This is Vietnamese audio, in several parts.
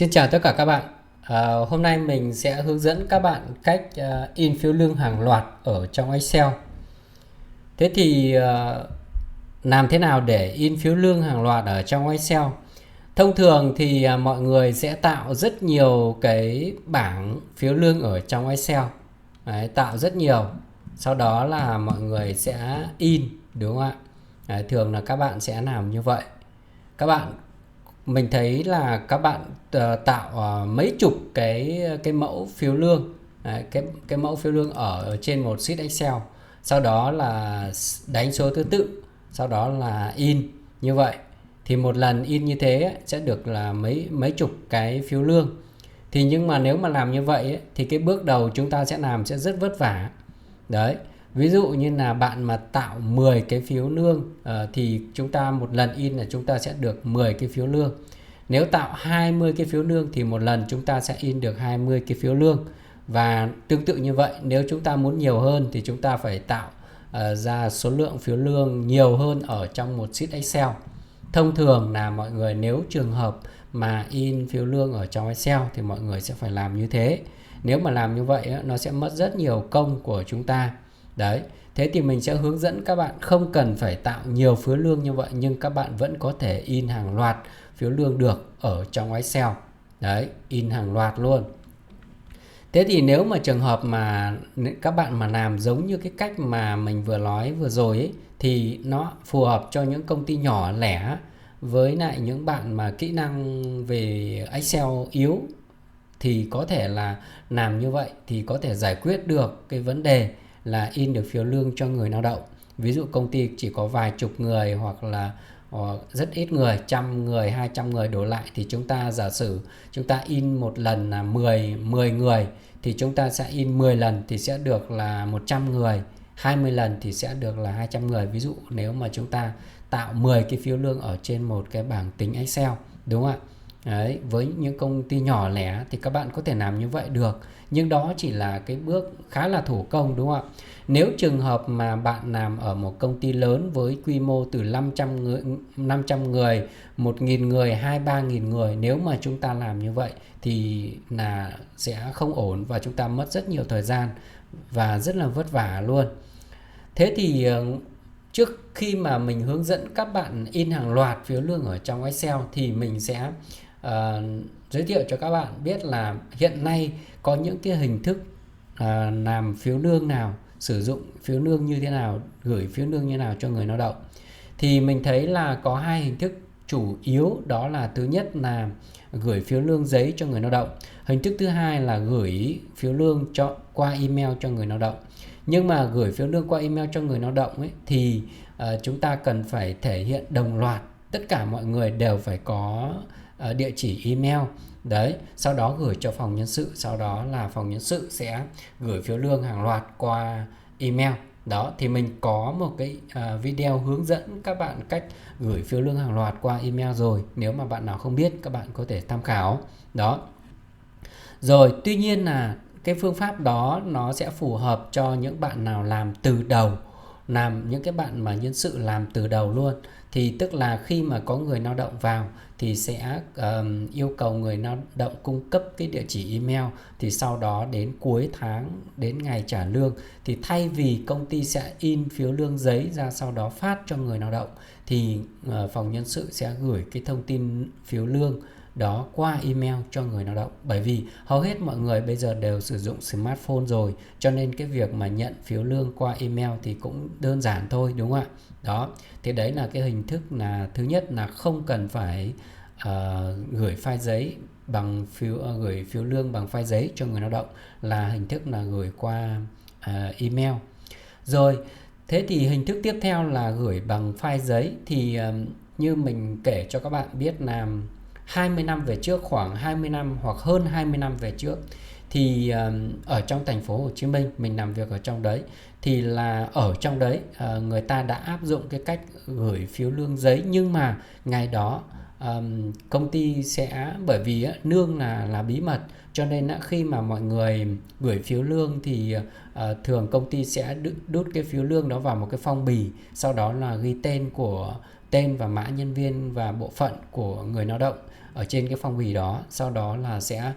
Xin chào tất cả các bạn. Hôm nay mình sẽ hướng dẫn các bạn cách in phiếu lương hàng loạt ở trong Excel. Thế thì làm thế nào để in phiếu lương hàng loạt ở trong Excel? Thông thường thì mọi người sẽ tạo rất nhiều cái bảng phiếu lương ở trong Excel. Đấy, tạo rất nhiều. Sau đó là mọi người sẽ in, đúng không ạ? Đấy, thường là các bạn sẽ làm như vậy. Mình thấy là các bạn tạo mấy chục cái mẫu phiếu lương. Đấy, cái mẫu phiếu lương ở trên một sheet Excel, sau đó là đánh số thứ tự, sau đó là in như vậy. Thì một lần in như thế sẽ được là mấy chục cái phiếu lương. Thì nhưng mà nếu mà làm như vậy thì cái bước đầu chúng ta sẽ làm sẽ rất vất vả. Đấy, ví dụ như là bạn mà tạo 10 cái phiếu lương thì chúng ta một lần in là chúng ta sẽ được 10 cái phiếu lương. Nếu tạo 20 cái phiếu lương thì một lần chúng ta sẽ in được 20 cái phiếu lương. Và tương tự như vậy, nếu chúng ta muốn nhiều hơn thì chúng ta phải tạo ra số lượng phiếu lương nhiều hơn ở trong một sheet Excel. Thông thường là mọi người nếu trường hợp mà in phiếu lương ở trong Excel thì mọi người sẽ phải làm như thế. Nếu mà làm như vậy nó sẽ mất rất nhiều công của chúng ta. Đấy, thế thì mình sẽ hướng dẫn các bạn không cần phải tạo nhiều phiếu lương như vậy, nhưng các bạn vẫn có thể in hàng loạt phiếu lương được ở trong Excel. Đấy, in hàng loạt luôn. Thế thì nếu mà trường hợp mà các bạn mà làm giống như cái cách mà mình vừa nói vừa rồi ấy, thì nó phù hợp cho những công ty nhỏ lẻ với lại những bạn mà kỹ năng về Excel yếu, thì có thể là làm như vậy thì có thể giải quyết được cái vấn đề là in được phiếu lương cho người lao động. Ví dụ công ty chỉ có vài chục người hoặc là rất ít người, 100 người, 200 người đổ lại, thì chúng ta giả sử chúng ta in một lần là 10 người thì chúng ta sẽ in 10 lần thì sẽ được là 100 người, 20 lần thì sẽ được là 200 người. Ví dụ nếu mà chúng ta tạo 10 cái phiếu lương ở trên một cái bảng tính Excel, đúng không ạ? Đấy, với những công ty nhỏ lẻ thì các bạn có thể làm như vậy được, nhưng đó chỉ là cái bước khá là thủ công, đúng không ạ? Nếu trường hợp mà bạn làm ở một công ty lớn với quy mô từ 500 người, 1.000 người, 2-3.000 người, nếu mà chúng ta làm như vậy thì là sẽ không ổn và chúng ta mất rất nhiều thời gian và rất là vất vả luôn. Thế thì trước khi mà mình hướng dẫn các bạn in hàng loạt phiếu lương ở trong Excel thì mình sẽ giới thiệu cho các bạn biết là hiện nay có những cái hình thức làm phiếu lương nào, sử dụng phiếu lương như thế nào, gửi phiếu lương như thế nào cho người lao động. Thì mình thấy là có hai hình thức chủ yếu, đó là thứ nhất là gửi phiếu lương giấy cho người lao động, hình thức thứ hai là gửi phiếu lương qua email cho người lao động. Nhưng mà gửi phiếu lương qua email cho người lao động ấy, thì chúng ta cần phải thể hiện đồng loạt, tất cả mọi người đều phải có địa chỉ email. Đấy, sau đó gửi cho phòng nhân sự, sau đó là phòng nhân sự sẽ gửi phiếu lương hàng loạt qua email. Đó, thì mình có một cái video hướng dẫn các bạn cách gửi phiếu lương hàng loạt qua email rồi. Nếu mà bạn nào không biết, các bạn có thể tham khảo. Đó. Rồi, tuy nhiên là cái phương pháp đó nó sẽ phù hợp cho những bạn nào làm từ đầu, làm những cái bạn mà nhân sự làm từ đầu luôn. Thì tức là khi mà có người lao động vào thì sẽ yêu cầu người lao động cung cấp cái địa chỉ email, thì sau đó đến cuối tháng, đến ngày trả lương, thì thay vì công ty sẽ in phiếu lương giấy ra sau đó phát cho người lao động, thì phòng nhân sự sẽ gửi cái thông tin phiếu lương đó qua email cho người lao động. Bởi vì hầu hết mọi người bây giờ đều sử dụng smartphone rồi, cho nên cái việc mà nhận phiếu lương qua email thì cũng đơn giản thôi, đúng không ạ? Đó, thì đấy là cái hình thức là thứ nhất là không cần phải gửi file giấy bằng gửi phiếu lương bằng file giấy cho người lao động, là hình thức là gửi qua email. Rồi, thế thì hình thức tiếp theo là gửi bằng file giấy. Thì như mình kể cho các bạn biết là 20 năm về trước, khoảng 20 năm hoặc hơn 20 năm về trước, thì ở trong thành phố Hồ Chí Minh, mình làm việc ở trong đấy, thì là ở trong đấy người ta đã áp dụng cái cách gửi phiếu lương giấy. Nhưng mà ngày đó công ty sẽ, bởi vì lương là bí mật, cho nên khi mà mọi người gửi phiếu lương thì thường công ty sẽ đút cái phiếu lương đó vào một cái phong bì, sau đó là ghi tên của tên và mã nhân viên và bộ phận của người lao động ở trên cái phong bì đó, sau đó là sẽ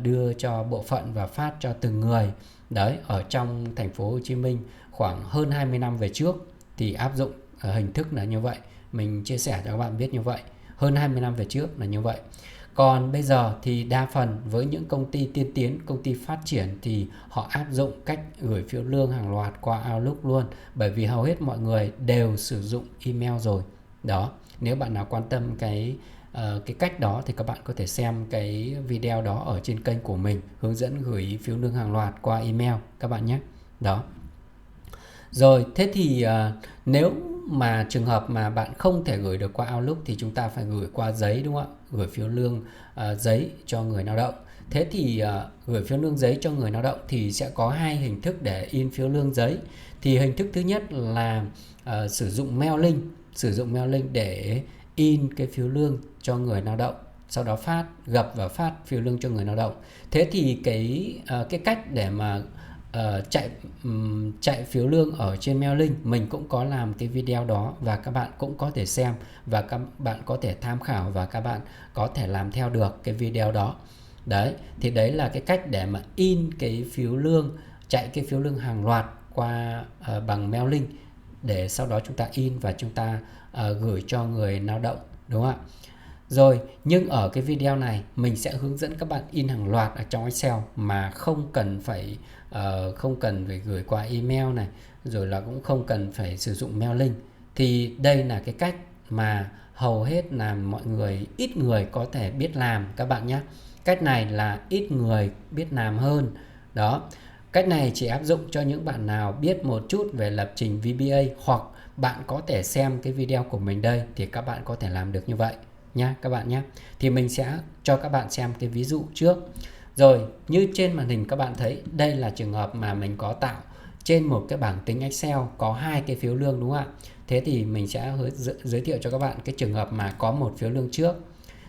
đưa cho bộ phận và phát cho từng người. Đấy, ở trong thành phố Hồ Chí Minh khoảng hơn 20 năm về trước thì áp dụng hình thức là như vậy. Mình chia sẻ cho các bạn biết như vậy. Hơn 20 năm về trước là như vậy. Còn bây giờ thì đa phần với những công ty tiên tiến, công ty phát triển thì họ áp dụng cách gửi phiếu lương hàng loạt qua Outlook luôn. Bởi vì hầu hết mọi người đều sử dụng email rồi. Đó, nếu bạn nào quan tâm cái cách đó thì các bạn có thể xem cái video đó ở trên kênh của mình, hướng dẫn gửi phiếu lương hàng loạt qua email các bạn nhé. Đó. Rồi, thế thì nếu mà trường hợp mà bạn không thể gửi được qua Outlook thì chúng ta phải gửi qua giấy, đúng không ạ? Gửi phiếu lương giấy cho người lao động. Thế thì gửi phiếu lương giấy cho người lao động thì sẽ có hai hình thức để in phiếu lương giấy. Thì hình thức thứ nhất là sử dụng mail link để in cái phiếu lương cho người lao động, sau đó gập và phát phiếu lương cho người lao động. Thế thì cái cách để mà chạy phiếu lương ở trên mail link mình cũng có làm cái video đó, và các bạn cũng có thể xem và các bạn có thể tham khảo và các bạn có thể làm theo được cái video đó. Đấy, thì đấy là cái cách để mà in cái phiếu lương, chạy cái phiếu lương hàng loạt qua bằng mail link, để sau đó chúng ta in và chúng ta gửi cho người lao động, đúng không ạ? Rồi, nhưng ở cái video này mình sẽ hướng dẫn các bạn in hàng loạt ở trong Excel mà không cần phải gửi qua email này, rồi là cũng không cần phải sử dụng mail link. Thì đây là cái cách mà hầu hết là ít người có thể biết làm các bạn nhé. Cách này là ít người biết làm hơn. Đó. Cách này chỉ áp dụng cho những bạn nào biết một chút về lập trình VBA, hoặc bạn có thể xem cái video của mình đây thì các bạn có thể làm được như vậy nha các bạn nhé. Thì mình sẽ cho các bạn xem cái ví dụ trước. Rồi, như trên màn hình các bạn thấy, đây là trường hợp mà mình có tạo trên một cái bảng tính Excel có hai cái phiếu lương, đúng không ạ? Thế thì mình sẽ giới thiệu cho các bạn cái trường hợp mà có một phiếu lương trước.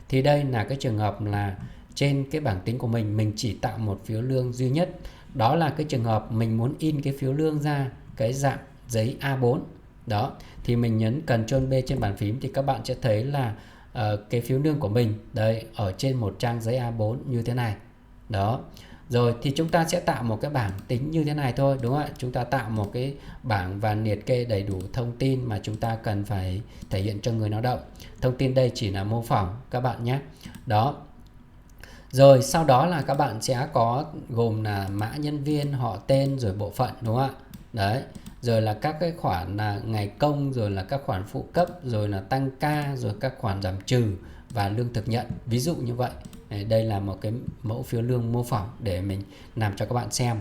Thì đây là cái trường hợp là trên cái bảng tính của mình chỉ tạo một phiếu lương duy nhất. Đó là cái trường hợp mình muốn in cái phiếu lương ra cái dạng giấy A4. Đó, thì mình nhấn Ctrl B trên bàn phím thì các bạn sẽ thấy là cái phiếu lương của mình đây ở trên một trang giấy A4 như thế này. Đó. Rồi thì chúng ta sẽ tạo một cái bảng tính như thế này thôi, đúng không ạ? Chúng ta tạo một cái bảng và liệt kê đầy đủ thông tin mà chúng ta cần phải thể hiện cho người lao động. Thông tin đây chỉ là mô phỏng các bạn nhé. Đó. Rồi sau đó là các bạn sẽ có gồm là mã nhân viên, họ tên, rồi bộ phận, đúng không ạ? Đấy. Rồi là các cái khoản là ngày công, rồi là các khoản phụ cấp, rồi là tăng ca, rồi các khoản giảm trừ và lương thực nhận. Ví dụ như vậy. Đây là một cái mẫu phiếu lương mô phỏng để mình làm cho các bạn xem.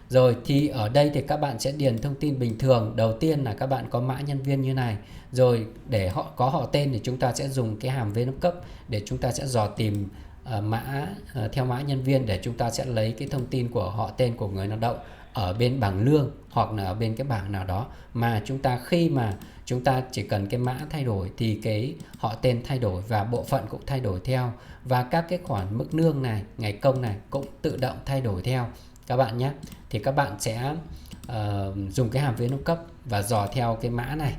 Rồi thì ở đây thì các bạn sẽ điền thông tin bình thường. Đầu tiên là các bạn có mã nhân viên như này. Rồi để có họ tên thì chúng ta sẽ dùng cái hàm VLOOKUP để chúng ta sẽ dò tìm theo mã nhân viên, để chúng ta sẽ lấy cái thông tin của họ tên của người lao động ở bên bảng lương hoặc là ở bên cái bảng nào đó mà khi mà chúng ta chỉ cần cái mã thay đổi thì cái họ tên thay đổi và bộ phận cũng thay đổi theo, và các cái khoản mức lương này, ngày công này cũng tự động thay đổi theo các bạn nhé. Thì các bạn sẽ dùng cái hàm VLOOKUP và dò theo cái mã này.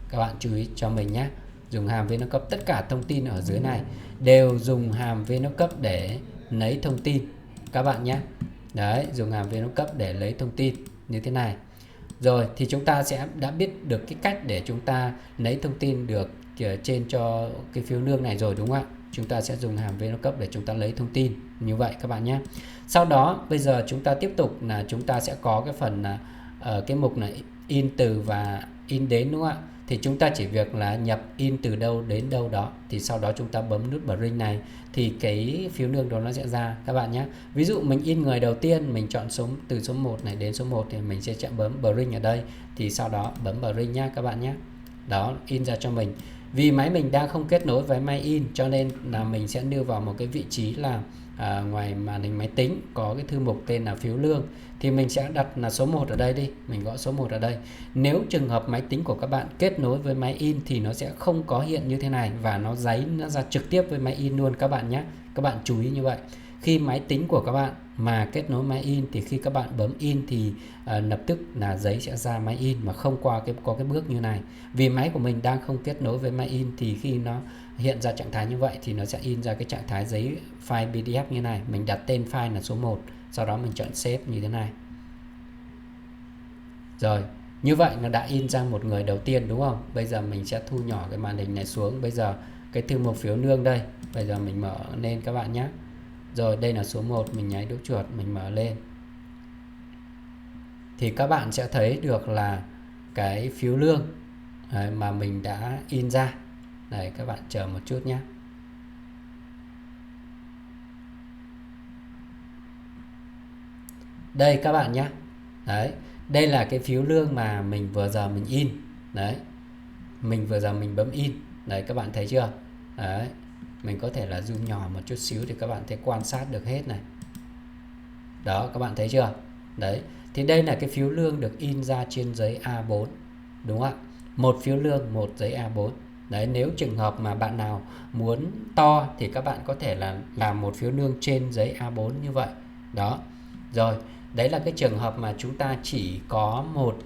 Các bạn chú ý cho mình nhé. Dùng hàm VLOOKUP, tất cả thông tin ở dưới này đều dùng hàm VLOOKUP để lấy thông tin các bạn nhé. Đấy, dùng hàm VLOOKUP để lấy thông tin như thế này. Rồi thì chúng ta sẽ đã biết được cái cách để chúng ta lấy thông tin được trên cho cái phiếu lương này rồi, đúng không ạ? Chúng ta sẽ dùng hàm VLOOKUP để chúng ta lấy thông tin như vậy các bạn nhé. Sau đó bây giờ chúng ta tiếp tục là chúng ta sẽ có cái phần là cái mục này in từ và in đến, đúng không ạ? Thì chúng ta chỉ việc là nhập in từ đâu đến đâu đó, thì sau đó chúng ta bấm nút print này thì cái phiếu lương đó nó sẽ ra các bạn nhé. Ví dụ mình in người đầu tiên, mình chọn từ số 1 này đến số 1 thì mình sẽ bấm print ở đây, thì sau đó bấm print nhá các bạn nhé. Đó, in ra cho mình. Vì máy mình đang không kết nối với máy in cho nên là mình sẽ đưa vào một cái vị trí là ngoài màn hình máy tính có cái thư mục tên là phiếu lương, thì mình sẽ đặt là số 1 ở đây đi, mình gõ số 1 ở đây. Nếu trường hợp máy tính của các bạn kết nối với máy in thì nó sẽ không có hiện như thế này và nó ra trực tiếp với máy in luôn các bạn nhé. Các bạn chú ý như vậy. khi máy tính của các bạn mà kết nối máy in thì khi các bạn bấm in thì lập tức là giấy sẽ ra máy in mà không qua có cái bước như này. Vì máy của mình đang không kết nối với máy in thì khi nó hiện ra trạng thái như vậy thì nó sẽ in ra cái trạng thái giấy file PDF như này. Mình đặt tên file là số 1, sau đó mình chọn save như thế này. Rồi, như vậy nó đã in ra một người đầu tiên đúng không? Bây giờ mình sẽ thu nhỏ cái màn hình này xuống. Bây giờ cái thư mục phiếu lương đây, bây giờ mình mở lên các bạn nhé. Rồi đây là số 1, mình nháy đuốc chuột, mình mở lên. Thì các bạn sẽ thấy được là cái phiếu lương mà mình đã in ra. Đây, các bạn chờ một chút nhé. Đây các bạn nhé. Đấy, đây là cái phiếu lương mà mình vừa giờ mình in. Đấy, mình vừa giờ mình bấm in. Đấy, các bạn thấy chưa? Đấy, mình có thể là zoom nhỏ một chút xíu thì các bạn thể quan sát được hết này. Đó, các bạn thấy chưa? Đấy, thì đây là cái phiếu lương được in ra trên giấy A4. Đúng không ạ? Một phiếu lương, một giấy A4. Đấy, nếu trường hợp mà bạn nào muốn to thì các bạn có thể là làm một phiếu lương trên giấy A4 như vậy. Đó. Rồi, đấy là cái trường hợp mà chúng ta chỉ có một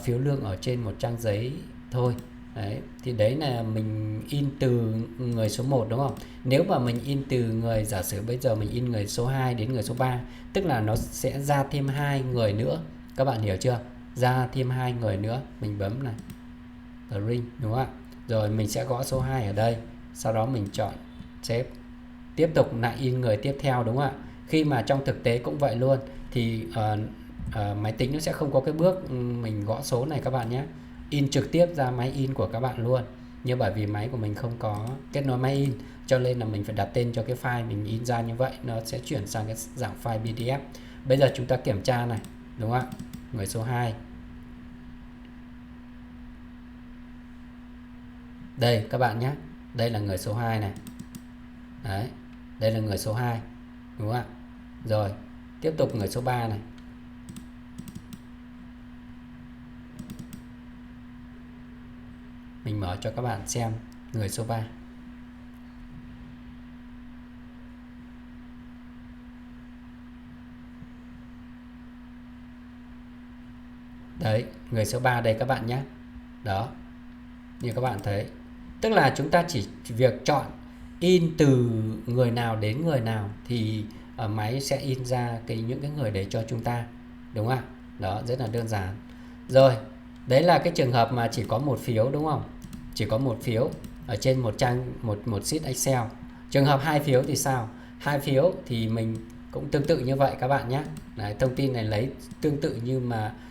phiếu lương ở trên một trang giấy thôi. Đấy, thì đấy là mình in từ người số 1 đúng không? Nếu mà mình in từ người, giả sử bây giờ mình in người số 2 đến người số 3, tức là nó sẽ ra thêm 2 người nữa. Các bạn hiểu chưa? Ra thêm 2 người nữa, mình bấm này. Print đúng không ạ? Rồi mình sẽ gõ số 2 ở đây, sau đó mình chọn save. Tiếp tục lại in người tiếp theo đúng không ạ? Khi mà trong thực tế cũng vậy luôn thì máy tính nó sẽ không có cái bước mình gõ số này các bạn nhé. In trực tiếp ra máy in của các bạn luôn. Nhưng bởi vì máy của mình không có kết nối máy in cho nên là mình phải đặt tên cho cái file mình in ra như vậy, nó sẽ chuyển sang cái dạng file PDF. Bây giờ chúng ta kiểm tra này, đúng không ạ? Người số 2. Đây các bạn nhé, đây là người số 2 này. Đấy, đây là người số 2, đúng không ạ? Rồi, tiếp tục người số 3 này. Mình mở cho các bạn xem người số 3. Đấy, người số 3 đây các bạn nhé. Đó, như các bạn thấy. Tức là chúng ta chỉ việc chọn in từ người nào đến người nào thì máy sẽ in ra những cái người đấy cho chúng ta. Đúng không ạ? Đó, rất là đơn giản. Rồi, đấy là cái trường hợp mà chỉ có một phiếu đúng không? Chỉ có một phiếu ở trên một trang một sheet Excel. Trường hợp 2 phiếu thì sao? 2 phiếu thì mình cũng tương tự như vậy các bạn nhé. Đấy, thông tin này lấy tương tự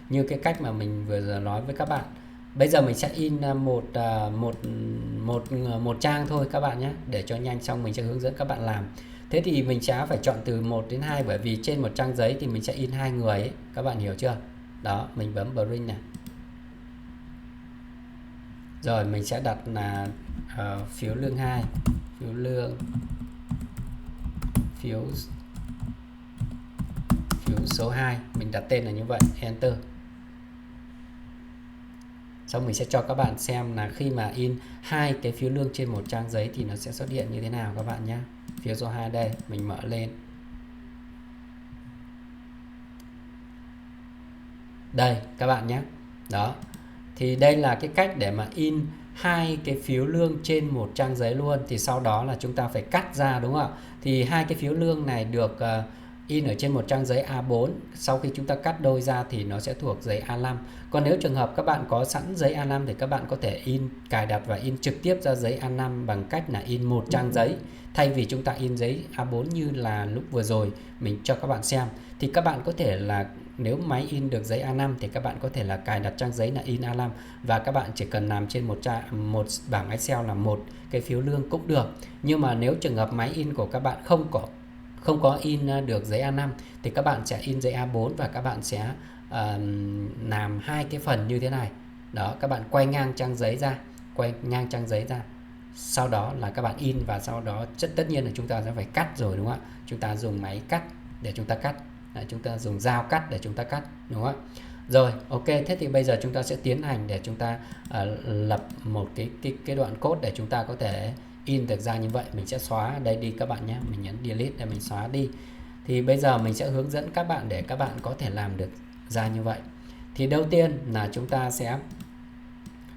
như cái cách mà mình vừa giờ nói với các bạn. Bây giờ mình sẽ in một trang thôi các bạn nhé, để cho nhanh, xong mình sẽ hướng dẫn các bạn làm. Thế thì mình sẽ phải chọn từ 1 đến 2 bởi vì trên một trang giấy thì mình sẽ in 2 người ấy. Các bạn hiểu chưa? Đó, mình bấm print này. Rồi mình sẽ đặt là phiếu lương 2, phiếu số 2, mình đặt tên là như vậy, enter. Xong mình sẽ cho các bạn xem là khi mà in 2 cái phiếu lương trên một trang giấy thì nó sẽ xuất hiện như thế nào các bạn nhé. Phiếu số 2 đây, mình mở lên. Đây các bạn nhé. Đó. Thì đây là cái cách để mà in 2 cái phiếu lương trên một trang giấy luôn. Thì sau đó là chúng ta phải cắt ra đúng không ạ? Thì 2 cái phiếu lương này được in ở trên một trang giấy A4. Sau khi chúng ta cắt đôi ra thì nó sẽ thuộc giấy A5. Còn nếu trường hợp các bạn có sẵn giấy A5 thì các bạn có thể cài đặt và in trực tiếp ra giấy A5 bằng cách là in một trang giấy. Thay vì chúng ta in giấy A4 như là lúc vừa rồi mình cho các bạn xem, thì các bạn có thể là, nếu máy in được giấy A5 thì các bạn có thể là cài đặt trang giấy là in A5 và các bạn chỉ cần làm trên một bảng Excel là một cái phiếu lương cũng được. Nhưng mà nếu trường hợp máy in của các bạn không có in được giấy A5 thì các bạn sẽ in giấy A4 và các bạn sẽ làm 2 cái phần như thế này. Đó, các bạn quay ngang trang giấy ra, sau đó là các bạn in và sau đó tất nhiên là chúng ta sẽ phải cắt rồi đúng không ạ? Chúng ta dùng máy cắt để chúng ta cắt. Đấy, chúng ta dùng dao cắt để chúng ta cắt đúng không ạ? Rồi, ok, thế thì bây giờ chúng ta sẽ tiến hành để chúng ta lập một cái đoạn code để chúng ta có thể in được ra như vậy. Mình sẽ xóa ở đây đi các bạn nhé, mình nhấn delete để mình xóa đi. Thì bây giờ mình sẽ hướng dẫn các bạn để các bạn có thể làm được ra như vậy. Thì đầu tiên là chúng ta sẽ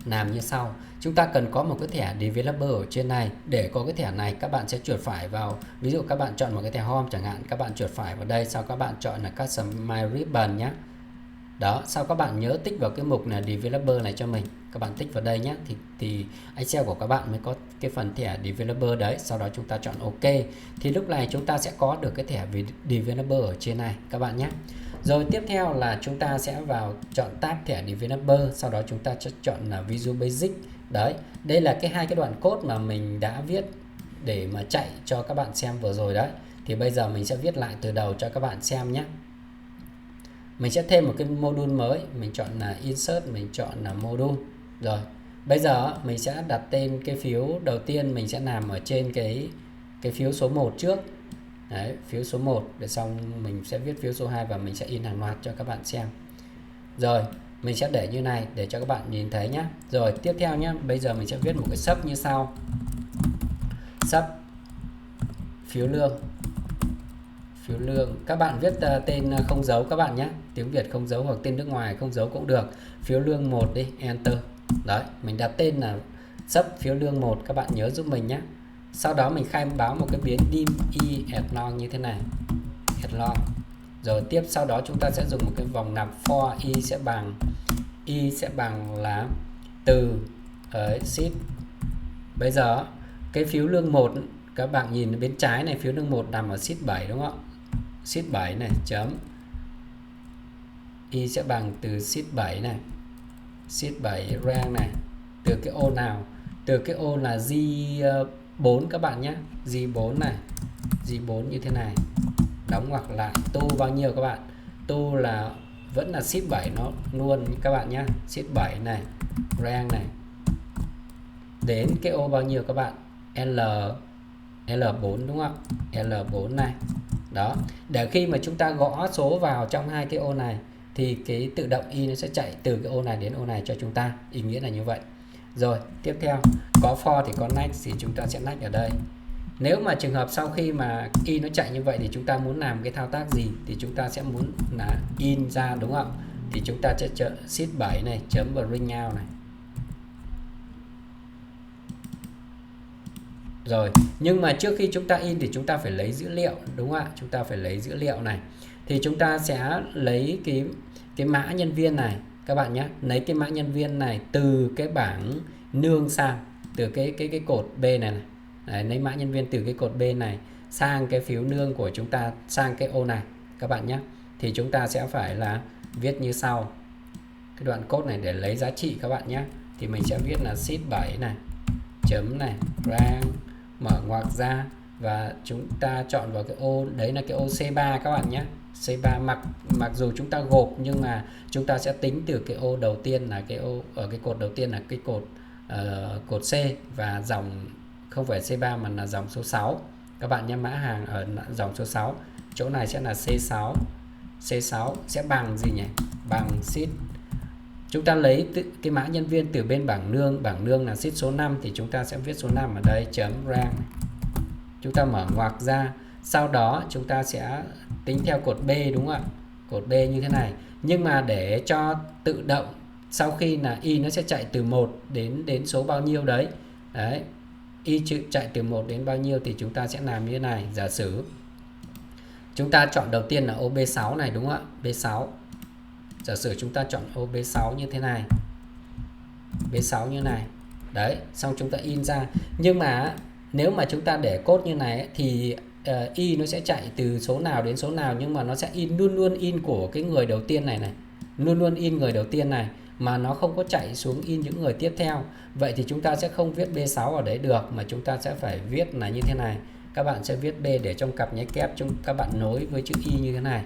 làm như sau. Chúng ta cần có một cái thẻ developer ở trên này. Để có cái thẻ này các bạn sẽ chuột phải vào, ví dụ các bạn chọn một cái thẻ home chẳng hạn, các bạn chuột phải vào đây, sau các bạn chọn là customize ribbon nhé. Đó, sau các bạn nhớ tích vào cái mục là developer này cho mình. Các bạn tích vào đây nhé, thì Excel của các bạn mới có cái phần thẻ developer đấy. Sau đó chúng ta chọn OK. Thì lúc này chúng ta sẽ có được cái thẻ developer ở trên này các bạn nhé. Rồi tiếp theo là chúng ta sẽ vào chọn tab thẻ developer, sau đó chúng ta sẽ chọn là Visual Basic. Đấy, đây là hai cái đoạn code mà mình đã viết để mà chạy cho các bạn xem vừa rồi đấy. Thì bây giờ mình sẽ viết lại từ đầu cho các bạn xem nhé. Mình sẽ thêm một cái module mới, mình chọn là Insert, mình chọn là module. Rồi, bây giờ mình sẽ đặt tên cái phiếu đầu tiên, mình sẽ làm ở trên cái phiếu số 1 trước. Đấy, phiếu số 1, để xong mình sẽ viết phiếu số 2 và mình sẽ in hàng loạt cho các bạn xem. Rồi, mình sẽ để như này để cho các bạn nhìn thấy nhé. Rồi, tiếp theo nhé, bây giờ mình sẽ viết một cái sub như sau. Sub phiếu lương. Phiếu lương, các bạn viết tên không dấu các bạn nhé, tiếng Việt không dấu hoặc tên nước ngoài không dấu cũng được. Phiếu lương 1 đi, enter. Đấy, mình đặt tên là sub phiếu lương 1, các bạn nhớ giúp mình nhé. Sau đó mình khai báo một cái biến dim y at long như thế này, at long. Rồi tiếp sau đó chúng ta sẽ dùng một cái vòng lặp for y sẽ bằng là từ sheet. Bây giờ cái phiếu lương 1, các bạn nhìn bên trái này, phiếu lương 1 nằm ở sheet 7 đúng không ạ? Sheet 7 này, chấm y sẽ bằng từ sheet 7 này, sheet 7 rank này, từ cái ô nào? Từ cái ô là G4 các bạn nhé, G4 này, G4 như thế này, đóng ngoặc lại, tu bao nhiêu các bạn? Tu là vẫn là sheet 7 nó luôn các bạn nhé, sheet 7 này, rank này, đến cái ô bao nhiêu các bạn? L4 đúng không ạ? L4 này. Đó, để khi mà chúng ta gõ số vào trong hai cái ô này thì cái tự động y nó sẽ chạy từ cái ô này đến ô này cho chúng ta, ý nghĩa là như vậy. Rồi, tiếp theo có for thì có next thì chúng ta sẽ next ở đây. Nếu mà trường hợp sau khi mà y nó chạy như vậy thì chúng ta muốn làm cái thao tác gì thì chúng ta sẽ muốn là in ra đúng không? Thì chúng ta sẽ chọn sheet 7 này, chấm bring out này. Rồi, nhưng mà trước khi chúng ta in thì chúng ta phải lấy dữ liệu đúng không ạ? Chúng ta phải lấy dữ liệu này. Thì chúng ta sẽ lấy cái mã nhân viên này các bạn nhé. Lấy cái mã nhân viên này từ cái bảng nương sang, từ cái cột B này này. Đấy, lấy mã nhân viên từ cái cột B này sang cái phiếu nương của chúng ta, sang cái ô này các bạn nhé. Thì chúng ta sẽ phải là viết như sau. Cái đoạn code này để lấy giá trị các bạn nhé. Thì mình sẽ viết là sheet 7 này, chấm này, rank, mở ngoặc ra và chúng ta chọn vào cái ô đấy là cái ô C3 các bạn nhé. C3 mặc dù chúng ta gộp nhưng mà chúng ta sẽ tính từ cái ô đầu tiên là cái ô ở cái cột đầu tiên là cái cột C và dòng không phải C3 mà là dòng số 6 các bạn nhé. Mã hàng ở dòng số 6, chỗ này sẽ là C6. C6 sẽ bằng gì nhỉ? Bằng sheet. Chúng ta lấy cái mã nhân viên từ bên bảng nương là sheet số 5 thì chúng ta sẽ viết số 5 ở đây, chấm rank. Chúng ta mở ngoặc ra, sau đó chúng ta sẽ tính theo cột B đúng không ạ? Cột B như thế này. Nhưng mà để cho tự động sau khi là y nó sẽ chạy từ 1 đến số bao nhiêu đấy. Đấy. Y chạy từ 1 đến bao nhiêu thì chúng ta sẽ làm như thế này. Giả sử chúng ta chọn đầu tiên là ô B6 này đúng không ạ? B6. Giả sử chúng ta chọn ô B6 như thế này, B6 như này. Đấy, xong chúng ta in ra. Nhưng mà nếu mà chúng ta để code như này ấy, thì y nó sẽ chạy từ số nào đến số nào, nhưng mà nó sẽ luôn luôn in của cái người đầu tiên này này, luôn luôn in người đầu tiên này, mà nó không có chạy xuống in những người tiếp theo. Vậy thì chúng ta sẽ không viết B6 ở đấy được, mà chúng ta sẽ phải viết là như thế này. Các bạn sẽ viết B để trong cặp nháy kép các bạn nối với chữ Y như thế này.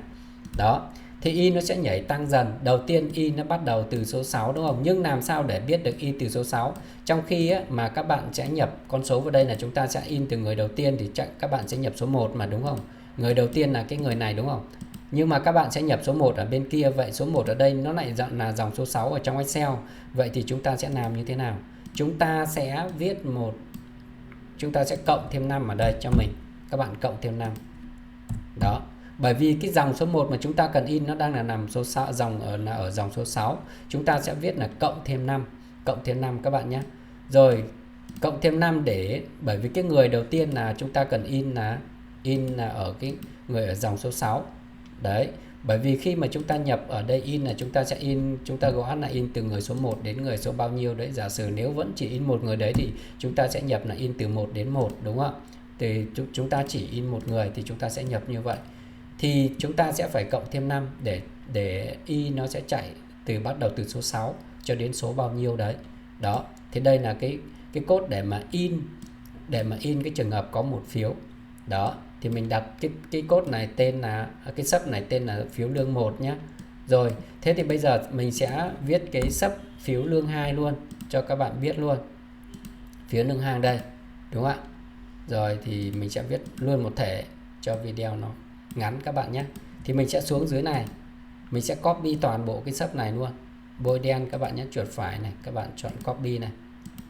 Đó, thì Y nó sẽ nhảy tăng dần. Đầu tiên Y nó bắt đầu từ số 6 đúng không? Nhưng làm sao để biết được Y từ số 6? Trong khi á, mà các bạn sẽ nhập con số vào đây là chúng ta sẽ in từ người đầu tiên thì các bạn sẽ nhập số 1 mà đúng không? Người đầu tiên là cái người này đúng không? Nhưng mà các bạn sẽ nhập số 1 ở bên kia. Vậy số 1 ở đây nó lại là dòng số 6 ở trong Excel. Vậy thì chúng ta sẽ làm như thế nào? Chúng ta sẽ viết một chúng ta sẽ cộng thêm 5 ở đây cho mình. Các bạn cộng thêm 5. Đó. Bởi vì cái dòng số 1 mà chúng ta cần in nó đang là nằm số 6, ở dòng số 6. Chúng ta sẽ viết là cộng thêm 5. Cộng thêm 5 các bạn nhé. Rồi cộng thêm 5 để, bởi vì cái người đầu tiên là chúng ta cần in là ở cái người ở dòng số 6. Đấy. Bởi vì khi mà chúng ta nhập ở đây in là chúng ta sẽ chúng ta gõ là in từ người số 1 đến người số bao nhiêu đấy. Giả sử nếu vẫn chỉ in một người đấy thì chúng ta sẽ nhập là in từ 1 đến 1, đúng không ạ? Thì chúng ta chỉ in một người thì chúng ta sẽ nhập như vậy. Thì chúng ta sẽ phải cộng thêm 5 để y nó sẽ chạy bắt đầu từ số 6 cho đến số bao nhiêu đấy. Đó. Thì đây là cái code để mà in cái trường hợp có một phiếu. Đó. Thì mình đặt cái code này tên là cái sub này tên là phiếu lương 1 nhé. Rồi, thế thì bây giờ mình sẽ viết cái sub phiếu lương 2 luôn cho các bạn biết luôn. Phiếu lương 2 đây, đúng không ạ? Rồi thì mình sẽ viết luôn một thể cho video nó ngắn các bạn nhé. Thì mình sẽ xuống dưới này, mình sẽ copy toàn bộ cái sub này luôn. Bôi đen các bạn nhé, chuột phải này, các bạn chọn copy này.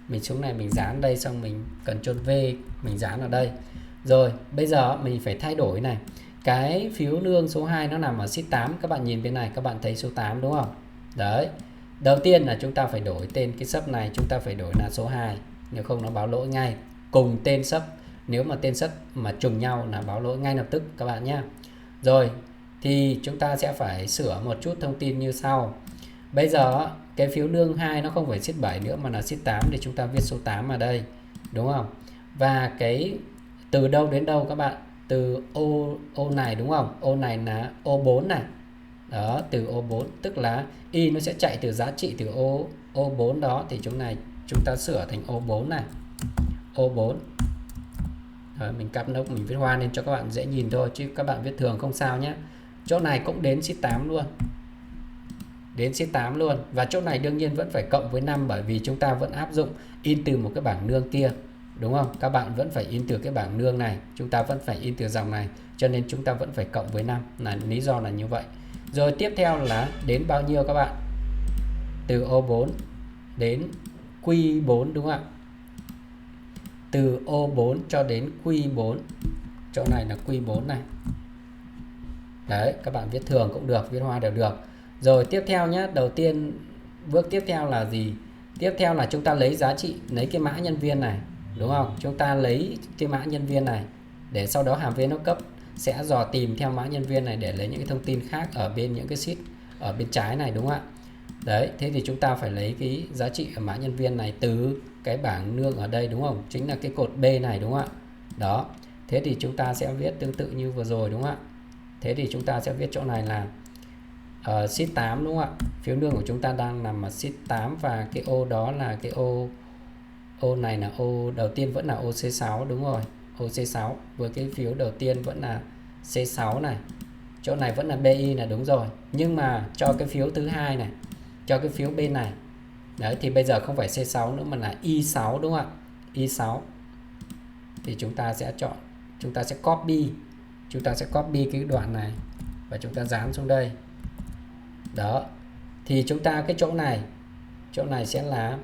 Mình xuống này mình dán đây, xong mình Ctrl V mình dán ở đây. Rồi bây giờ mình phải thay đổi này. Cái phiếu lương số 2 nó nằm ở sheet 8. Các bạn nhìn bên này, các bạn thấy số 8 đúng không? Đấy. Đầu tiên là chúng ta phải đổi tên cái sub này, chúng ta phải đổi là số 2. Nếu không nó báo lỗi ngay. Cùng tên sub, nếu mà tên sub mà trùng nhau là báo lỗi ngay lập tức các bạn nhé. Rồi thì chúng ta sẽ phải sửa một chút thông tin như sau. Bây giờ cái phiếu lương 2 nó không phải sheet 7 nữa mà là sheet 8 thì chúng ta viết số 8 ở đây, đúng không? Và cái từ đâu đến đâu các bạn? Từ ô này đúng không? Ô này là ô 4 này. Đó, từ ô 4 tức là y nó sẽ chạy từ giá trị từ ô 4 đó thì chúng ta sửa thành ô 4 này. Ô 4. Rồi mình cặp nốc mình viết hoa lên cho các bạn dễ nhìn thôi, chứ các bạn viết thường không sao nhé. Chỗ này cũng đến sheet 8 luôn. Đến sheet 8 luôn. Và chỗ này đương nhiên vẫn phải cộng với 5 bởi vì chúng ta vẫn áp dụng in từ một cái bảng lương kia. Đúng không? Các bạn vẫn phải in từ cái bảng lương này, chúng ta vẫn phải in từ dòng này, cho nên chúng ta vẫn phải cộng với 5, là lý do là như vậy. Rồi tiếp theo là đến bao nhiêu các bạn? Từ O4 đến Q4 đúng không ạ? Từ O4 cho đến Q4. Chỗ này là Q4 này. Đấy, các bạn viết thường cũng được, viết hoa đều được. Rồi tiếp theo nhé, đầu tiên bước tiếp theo là gì? Tiếp theo là chúng ta lấy giá trị, lấy cái mã nhân viên này, đúng không? Chúng ta lấy cái mã nhân viên này để sau đó hàm VLOOKUP sẽ dò tìm theo mã nhân viên này để lấy những cái thông tin khác ở bên những cái sheet ở bên trái này, đúng không ạ? Đấy, thế thì chúng ta phải lấy cái giá trị ở mã nhân viên này từ cái bảng lương ở đây, đúng không? Chính là cái cột B này, đúng không ạ? Đó, thế thì chúng ta sẽ viết tương tự như vừa rồi, đúng không ạ? Thế thì chúng ta sẽ viết chỗ này là sheet 8, đúng không ạ? Phiếu lương của chúng ta đang nằm ở sheet 8 và cái ô đó là cái ô này là ô đầu tiên vẫn là ô C6, đúng rồi, ô C6 với cái phiếu đầu tiên vẫn là C6 này. Chỗ này vẫn là BI là đúng rồi. Nhưng mà cho cái phiếu thứ hai này, cho cái phiếu bên này. Đấy thì bây giờ không phải C6 nữa mà là Y6, đúng không ạ? Y6. Thì chúng ta sẽ chọn, chúng ta sẽ copy cái đoạn này và chúng ta dán xuống đây. Đó. Thì chúng ta cái chỗ này sẽ là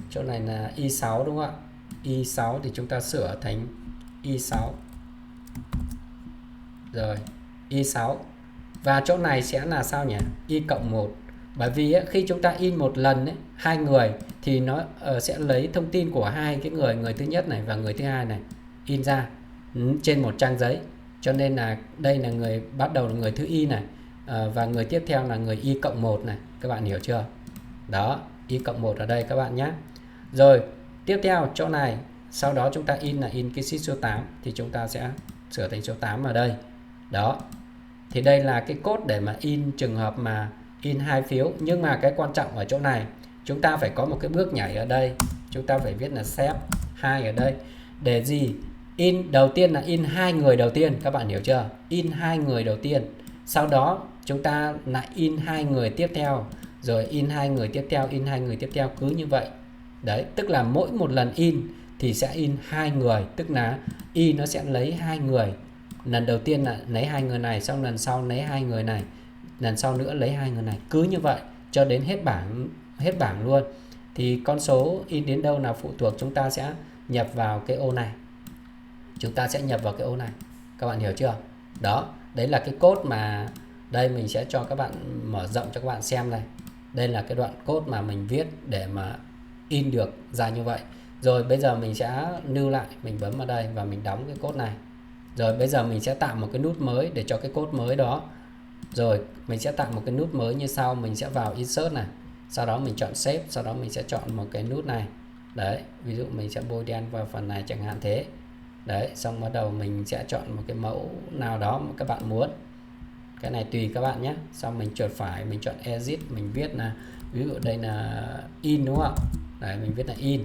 chỗ này là Y6, đúng không ạ? Y6 thì chúng ta sửa thành Y6. Rồi, Y6. Và chỗ này sẽ là sao nhỉ? Y cộng 1. Bởi vì ấy, khi chúng ta in một lần ấy, hai người thì nó sẽ lấy thông tin của hai cái người thứ nhất này và người thứ hai này in ra trên một trang giấy. Cho nên là đây là người bắt đầu là người thứ Y này, và người tiếp theo là người Y cộng 1 này. Các bạn hiểu chưa? Đó, Y cộng 1 ở đây các bạn nhé. Rồi, tiếp theo chỗ này, sau đó chúng ta in là in cái sheet số 8 thì chúng ta sẽ sửa thành số 8 ở đây. Đó. Thì đây là cái code để mà in trường hợp mà in hai phiếu. Nhưng mà cái quan trọng ở chỗ này, chúng ta phải có một cái bước nhảy ở đây. Chúng ta phải viết là step 2 ở đây. Để gì? In đầu tiên là in hai người đầu tiên, các bạn hiểu chưa? In hai người đầu tiên. Sau đó chúng ta lại in hai người tiếp theo, rồi in hai người tiếp theo, in hai người tiếp theo, cứ như vậy. Đấy, tức là mỗi một lần in thì sẽ in hai người, tức là Y nó sẽ lấy hai người. Lần đầu tiên là lấy hai người này, xong lần sau lấy hai người này, lần sau nữa lấy hai người này, cứ như vậy cho đến hết bảng luôn. Thì con số in đến đâu là phụ thuộc, chúng ta sẽ nhập vào cái ô này. Chúng ta sẽ nhập vào cái ô này. Các bạn hiểu chưa? Đó, đấy là cái code mà đây mình sẽ cho các bạn mở rộng cho các bạn xem này. Đây là cái đoạn code mà mình viết để mà in được ra như vậy. Rồi bây giờ mình sẽ lưu lại, mình bấm vào đây và mình đóng cái code này. Rồi bây giờ mình sẽ tạo một cái nút mới để cho cái code mới đó. Rồi mình sẽ tạo một cái nút mới như sau, mình sẽ vào insert này. Sau đó mình chọn save, sau đó mình sẽ chọn một cái nút này. Đấy, ví dụ mình sẽ bôi đen vào phần này chẳng hạn thế. Đấy, xong bắt đầu mình sẽ chọn một cái mẫu nào đó mà các bạn muốn. Cái này tùy các bạn nhé. Xong mình chuột phải, mình chọn edit, mình viết là ví dụ đây là in đúng không? Đấy, mình viết là in.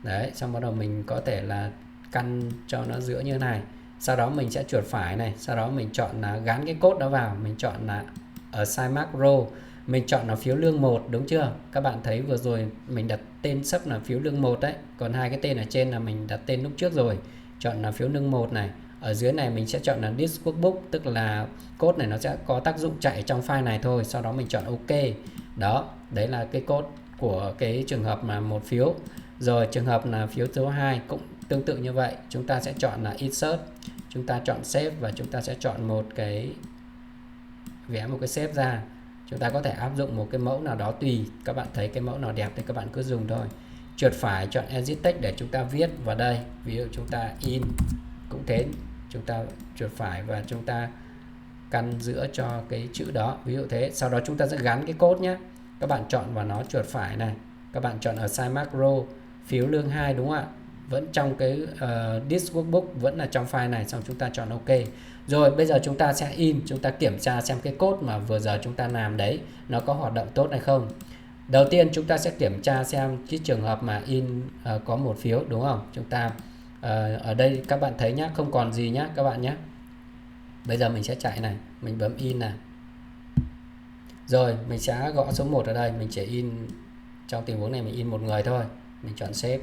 Đấy, xong bắt đầu mình có thể là căn cho nó giữa như này. Sau đó mình sẽ chuột phải này, sau đó mình chọn là gắn cái code đó vào, mình chọn là assign mark row, mình chọn là phiếu lương 1 đúng chưa? Các bạn thấy vừa rồi mình đặt tên sub là phiếu lương 1 đấy, còn hai cái tên ở trên là mình đặt tên lúc trước rồi. Chọn là phiếu lương 1 này. Ở dưới này mình sẽ chọn là this workbook, tức là code này nó sẽ có tác dụng chạy trong file này thôi, sau đó mình chọn OK. Đó, đấy là cái code của cái trường hợp mà một phiếu. Rồi trường hợp là phiếu số 2 cũng tương tự như vậy, chúng ta sẽ chọn là insert, chúng ta chọn save và chúng ta sẽ chọn một cái vẽ một cái save ra. Chúng ta có thể áp dụng một cái mẫu nào đó tùy, các bạn thấy cái mẫu nào đẹp thì các bạn cứ dùng thôi. Chuột phải chọn edit text để chúng ta viết vào đây, ví dụ chúng ta in cũng thế, chúng ta chuột phải và chúng ta căn giữa cho cái chữ đó, ví dụ thế. Sau đó chúng ta sẽ gắn cái code nhé, các bạn chọn vào nó chuột phải này, các bạn chọn assign mark row phiếu lương 2 đúng không ạ, vẫn trong cái this workbook vẫn là trong file này, xong chúng ta chọn OK. Rồi bây giờ chúng ta sẽ in, chúng ta kiểm tra xem cái code mà vừa giờ chúng ta làm đấy nó có hoạt động tốt hay không. Đầu tiên chúng ta sẽ kiểm tra xem cái trường hợp mà in có một phiếu đúng không. Chúng ta ở đây các bạn thấy nhá, không còn gì nhá các bạn nhé. Bây giờ mình sẽ chạy này, mình bấm in này. Rồi mình sẽ gõ số 1 ở đây, mình chỉ in, trong tình huống này mình in một người thôi, mình chọn save.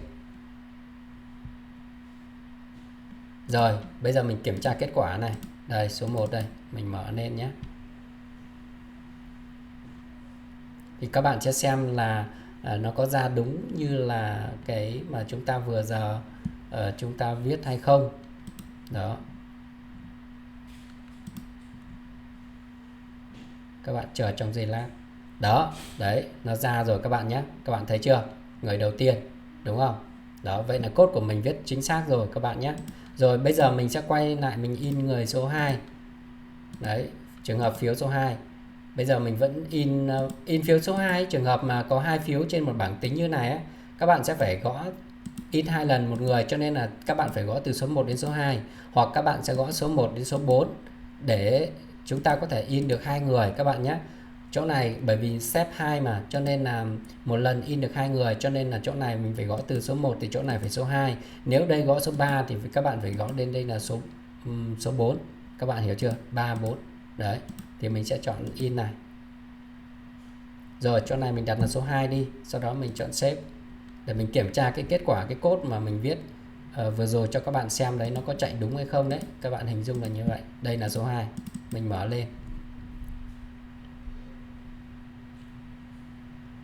Rồi bây giờ mình kiểm tra kết quả này, đây số 1 đây, mình mở lên nhé. Thì các bạn sẽ xem là nó có ra đúng như là cái mà chúng ta vừa giờ chúng ta viết hay không. Đó, các bạn chờ trong giây lát. Đó, đấy, nó ra rồi các bạn nhé. Các bạn thấy chưa? Người đầu tiên, đúng không? Đó, vậy là code của mình viết chính xác rồi các bạn nhé. Rồi bây giờ mình sẽ quay lại mình in người số 2. Đấy, trường hợp phiếu số 2. Bây giờ mình vẫn in phiếu số 2, trường hợp mà có 2 phiếu trên một bảng tính như này ấy, các bạn sẽ phải gõ in 2 lần một người, cho nên là các bạn phải gõ từ số 1 đến số 2, hoặc các bạn sẽ gõ số 1 đến số 4 để chúng ta có thể in được 2 người các bạn nhé. Chỗ này bởi vì xếp 2 mà, cho nên là một lần in được 2 người, cho nên là chỗ này mình phải gõ từ số 1 thì chỗ này phải số 2. Nếu đây gõ số 3 thì các bạn phải gõ lên đây là số 4. Các bạn hiểu chưa? 3 4. Đấy, thì mình sẽ chọn in này. Rồi chỗ này mình đặt là số 2 đi, sau đó mình chọn save để mình kiểm tra cái kết quả cái code mà mình viết vừa rồi cho các bạn xem đấy, nó có chạy đúng hay không đấy. Các bạn hình dung là như vậy. Đây là số 2. Mình mở lên.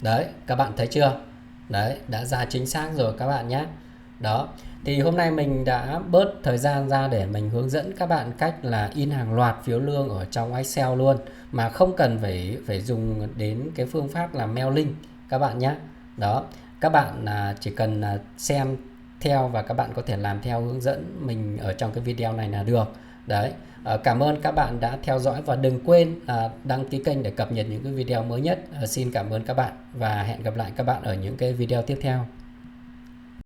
Đấy, các bạn thấy chưa? Đấy, đã ra chính xác rồi các bạn nhé. Đó, thì hôm nay mình đã bớt thời gian ra để mình hướng dẫn các bạn cách là in hàng loạt phiếu lương ở trong Excel luôn, mà không cần phải dùng đến cái phương pháp là mail link các bạn nhé. Đó, các bạn chỉ cần xem theo và các bạn có thể làm theo hướng dẫn mình ở trong cái video này là được. Đấy, cảm ơn các bạn đã theo dõi và đừng quên đăng ký kênh để cập nhật những cái video mới nhất. Xin cảm ơn các bạn và hẹn gặp lại các bạn ở những cái video tiếp theo.